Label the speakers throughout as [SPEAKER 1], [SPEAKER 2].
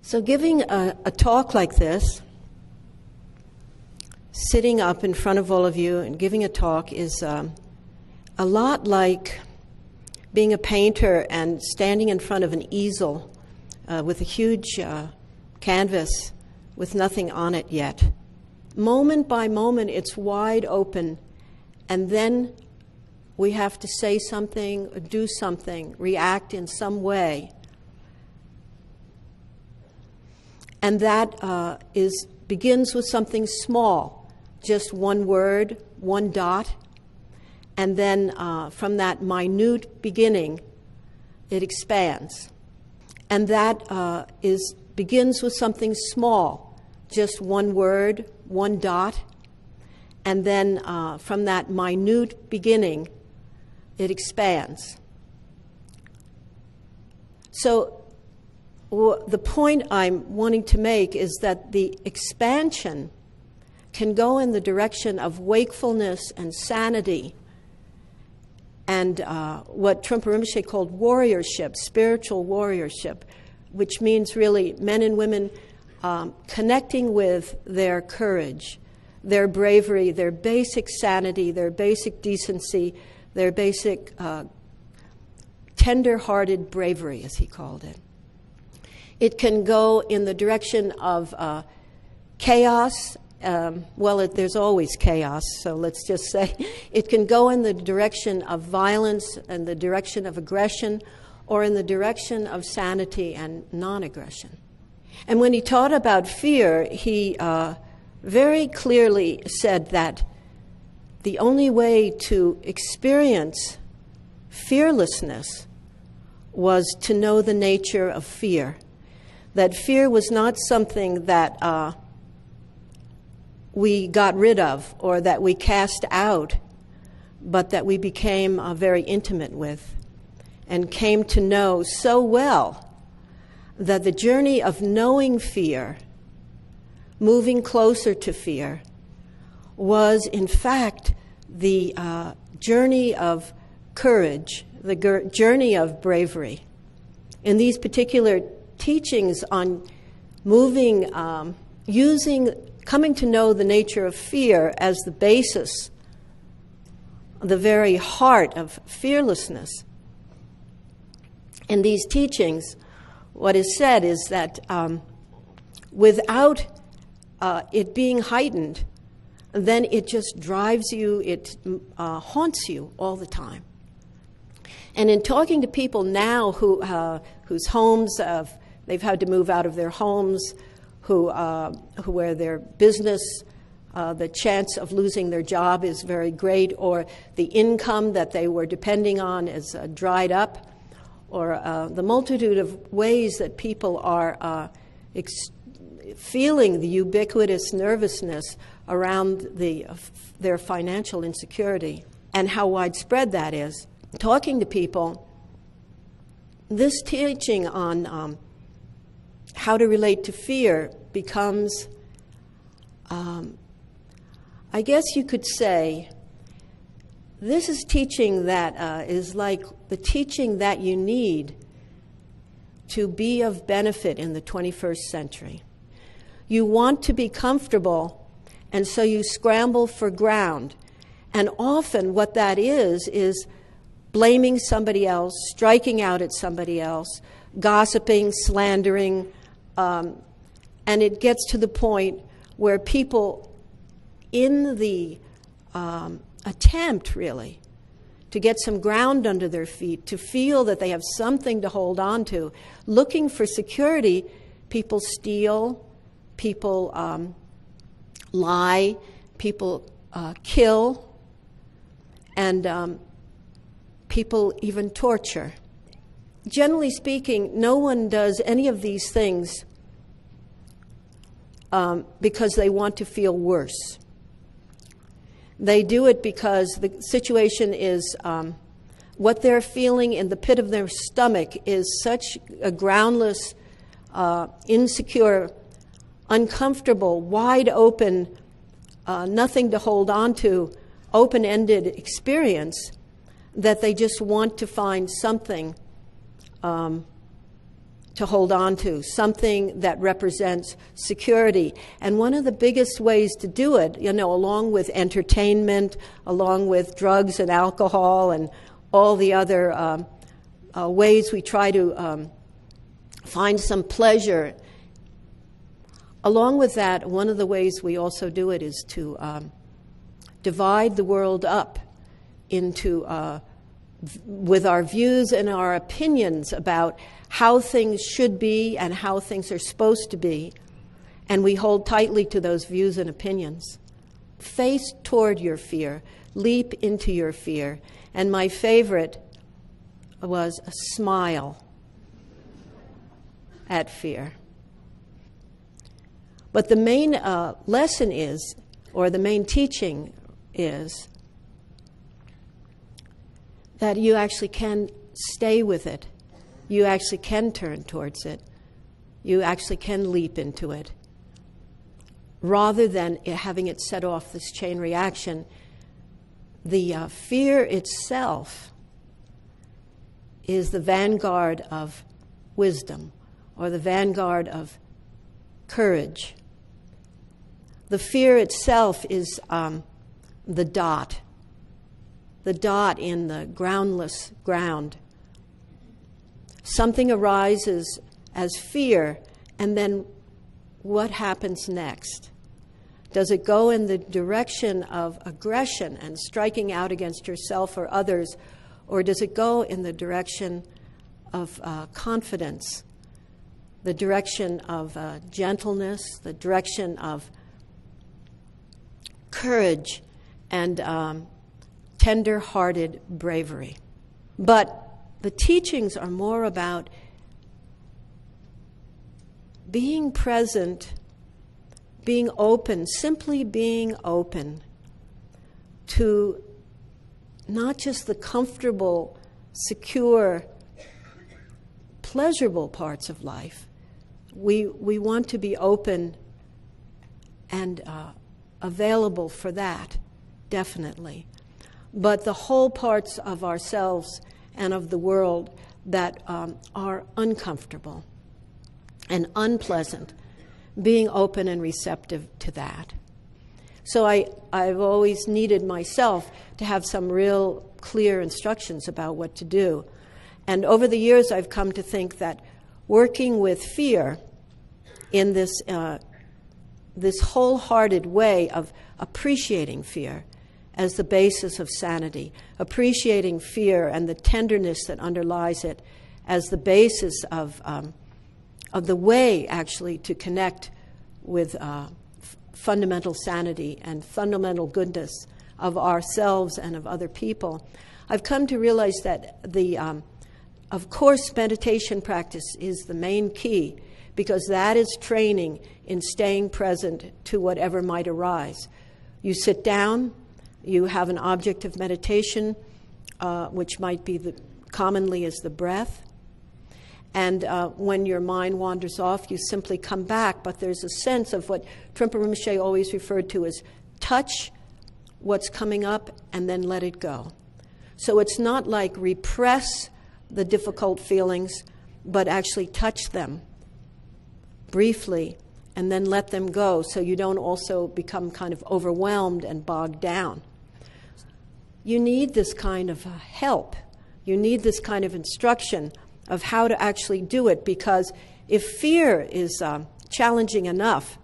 [SPEAKER 1] So giving a talk like this, sitting up in front of all of you and giving a talk is a lot like being a painter and standing in front of an easel with a huge canvas with nothing on it yet. Moment by moment, it's wide open, and then we have to say something, or do something, react in some way. And that begins with something small, just one word, one dot, and then from that minute beginning, it expands. And that begins with something small, just one word, one dot, and then from that minute beginning, it expands. So the point I'm wanting to make is that the expansion can go in the direction of wakefulness and sanity and what Trungpa Rinpoche called warriorship, spiritual warriorship, which means really men and women connecting with their courage, their bravery, their basic sanity, their basic decency, their basic tender-hearted bravery, as he called it. It can go in the direction of chaos. There's always chaos, so let's just say it can go in the direction of violence and the direction of aggression, or in the direction of sanity and non-aggression. And when he taught about fear, he very clearly said that the only way to experience fearlessness was to know the nature of fear. That fear was not something that we got rid of or that we cast out, but that we became very intimate with and came to know so well that the journey of knowing fear, moving closer to fear, was in fact the journey of courage, the journey of bravery. In these particular teachings on moving, coming to know the nature of fear as the basis, the very heart of fearlessness. In these teachings, what is said is that without it being heightened, then it just drives you, it haunts you all the time. And in talking to people now whose homes, they've had to move out of their homes, where their business, the chance of losing their job is very great, or the income that they were depending on is dried up, or the multitude of ways that people are feeling the ubiquitous nervousness around their financial insecurity and how widespread that is. Talking to people, this teaching on how to relate to fear becomes, I guess you could say, this is teaching that is like the teaching that you need to be of benefit in the 21st century. You want to be comfortable, and so you scramble for ground. And often what that is blaming somebody else, striking out at somebody else, gossiping, slandering, and it gets to the point where people, in the attempt, really, to get some ground under their feet, to feel that they have something to hold on to, looking for security, people steal, people lie, people kill, and people even torture. Generally speaking, no one does any of these things because they want to feel worse. They do it because the situation is, what they're feeling in the pit of their stomach is such a groundless, insecure, uncomfortable, wide open, nothing to hold on to, open-ended experience that they just want to find something to hold on to, something that represents security. And one of the biggest ways to do it, along with entertainment, along with drugs and alcohol and all the other ways we try to find some pleasure, along with that, one of the ways we also do it is to divide the world up into, with our views and our opinions about how things should be and how things are supposed to be, and we hold tightly to those views and opinions. Face toward your fear, leap into your fear, and my favorite was a smile at fear. But the main lesson is, or the main teaching is, that you actually can stay with it. You actually can turn towards it. You actually can leap into it. Rather than having it set off this chain reaction, the fear itself is the vanguard of wisdom, or the vanguard of courage. The fear itself is the dot in the groundless ground. Something arises as fear, and then what happens next? Does it go in the direction of aggression and striking out against yourself or others, or does it go in the direction of confidence, the direction of gentleness, the direction of courage and tender-hearted bravery? But the teachings are more about being present, being open, simply being open to not just the comfortable, secure, pleasurable parts of life. We want to be open and available for that, definitely. But the whole parts of ourselves and of the world that are uncomfortable and unpleasant, being open and receptive to that. So I've always needed myself to have some real clear instructions about what to do. And over the years, I've come to think that working with fear in this wholehearted way of appreciating fear as the basis of sanity, appreciating fear and the tenderness that underlies it as the basis of the way, actually, to connect with fundamental sanity and fundamental goodness of ourselves and of other people. I've come to realize that of course, meditation practice is the main key, because that is training in staying present to whatever might arise. You sit down, you have an object of meditation, which might be commonly is the breath. And when your mind wanders off, you simply come back. But there's a sense of what Trungpa Rinpoche always referred to as touch what's coming up and then let it go. So it's not like repress the difficult feelings, but actually touch them briefly and then let them go, so you don't also become kind of overwhelmed and bogged down. You need this kind of help. You need this kind of instruction of how to actually do it, because if fear is challenging enough,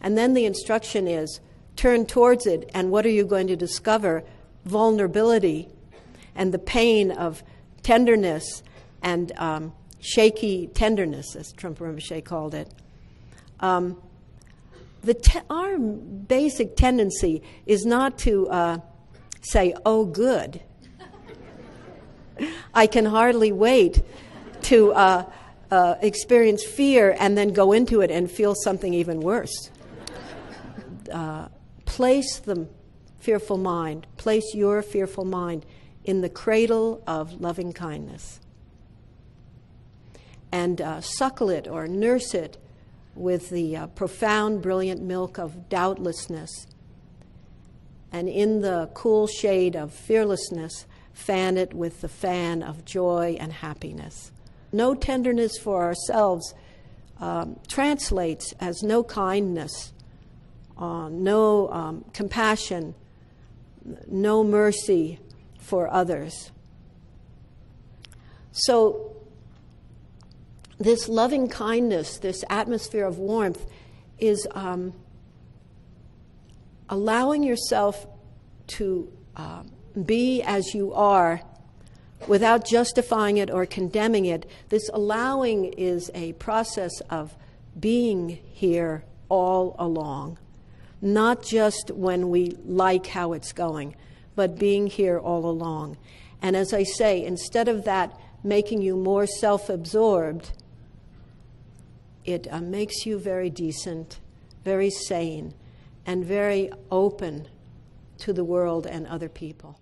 [SPEAKER 1] and then the instruction is turn towards it, and what are you going to discover? Vulnerability and the pain of tenderness and shaky tenderness, as Trungpa Rinpoche called it. Our basic tendency is not to say, oh, good. I can hardly wait to experience fear and then go into it and feel something even worse. Place the fearful mind, place your fearful mind in the cradle of loving kindness. And suckle it or nurse it with the profound, brilliant milk of doubtlessness. And in the cool shade of fearlessness, fan it with the fan of joy and happiness. no tenderness for ourselves translates as no kindness, no compassion, no mercy for others. So this loving kindness, this atmosphere of warmth, is allowing yourself to be as you are without justifying it or condemning it. This allowing is a process of being here all along, not just when we like how it's going, but being here all along. And as I say, instead of that making you more self-absorbed, it makes you very decent, very sane, and very open to the world and other people.